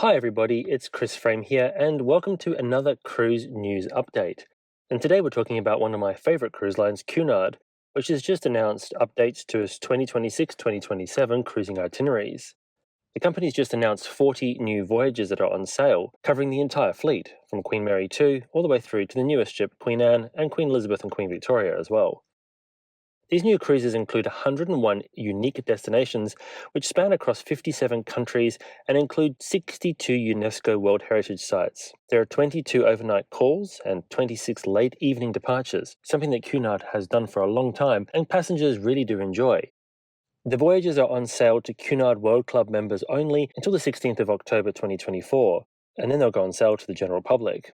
Hi everybody, it's Chris Frame here and welcome to another cruise news update. And today we're talking about one of my favourite cruise lines, Cunard, which has just announced updates to its 2026-2027 cruising itineraries. The company's just announced 40 new voyages that are on sale, covering the entire fleet, from Queen Mary 2 all the way through to the newest ship, Queen Anne, and Queen Elizabeth and Queen Victoria as well. These new cruises include 101 unique destinations, which span across 57 countries and include 62 UNESCO World Heritage sites. There are 22 overnight calls and 26 late evening departures, something that Cunard has done for a long time and passengers really do enjoy. The voyages are on sale to Cunard World Club members only until the 16th of October 2024, and then they'll go on sale to the general public.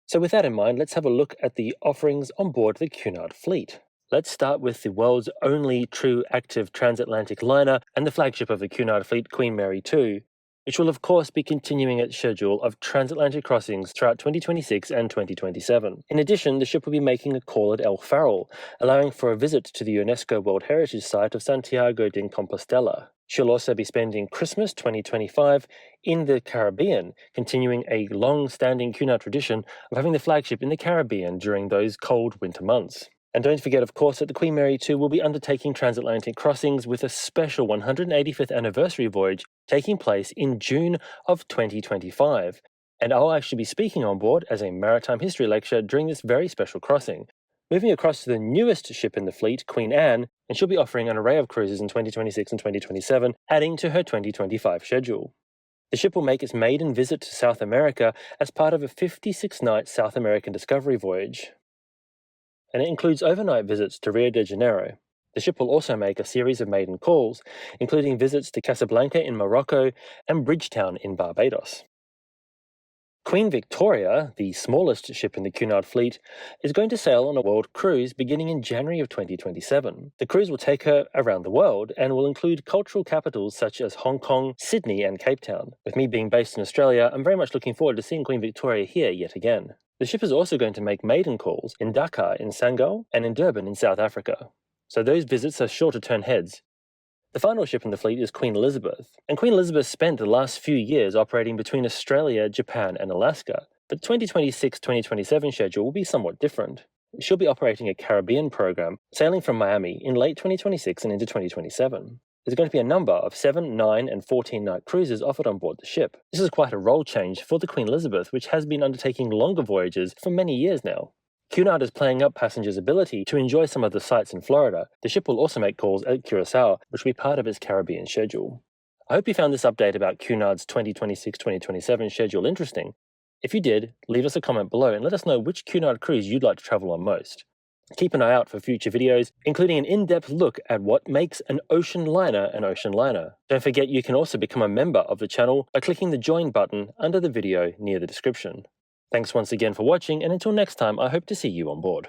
So with that in mind, let's have a look at the offerings on board the Cunard fleet. Let's start with the world's only true active transatlantic liner and the flagship of the Cunard fleet, Queen Mary 2, which will of course be continuing its schedule of transatlantic crossings throughout 2026 and 2027. In addition, the ship will be making a call at Ferrol, allowing for a visit to the UNESCO World Heritage site of Santiago de Compostela. She'll also be spending Christmas 2025 in the Caribbean, continuing a long-standing Cunard tradition of having the flagship in the Caribbean during those cold winter months. And don't forget, of course, that the Queen Mary 2 will be undertaking transatlantic crossings with a special 185th anniversary voyage taking place in June of 2025. And I'll actually be speaking on board as a maritime history lecturer during this very special crossing. Moving across to the newest ship in the fleet, Queen Anne, and she'll be offering an array of cruises in 2026 and 2027, adding to her 2025 schedule. The ship will make its maiden visit to South America as part of a 56-night South American discovery voyage, and it includes overnight visits to Rio de Janeiro. The ship will also make a series of maiden calls, including visits to Casablanca in Morocco and Bridgetown in Barbados. Queen Victoria, the smallest ship in the Cunard fleet, is going to sail on a world cruise beginning in January of 2027. The cruise will take her around the world and will include cultural capitals such as Hong Kong, Sydney and Cape Town. With me being based in Australia, I'm very much looking forward to seeing Queen Victoria here yet again. The ship is also going to make maiden calls in Dakar in Senegal and in Durban in South Africa, so those visits are sure to turn heads. The final ship in the fleet is Queen Elizabeth, and Queen Elizabeth spent the last few years operating between Australia, Japan and Alaska, but the 2026-2027 schedule will be somewhat different. She'll be operating a Caribbean program, sailing from Miami in late 2026 and into 2027. There's going to be a number of 7, 9 and 14-night cruises offered on board the ship. This is quite a role change for the Queen Elizabeth, which has been undertaking longer voyages for many years now. Cunard is playing up passengers' ability to enjoy some of the sights in Florida. The ship will also make calls at Curacao, which will be part of its Caribbean schedule. I hope you found this update about Cunard's 2026-2027 schedule interesting. If you did, leave us a comment below and let us know which Cunard cruise you'd like to travel on most. Keep an eye out for future videos, including an in-depth look at what makes an ocean liner an ocean liner. Don't forget you can also become a member of the channel by clicking the join button under the video near the description. Thanks once again for watching, and until next time, I hope to see you on board.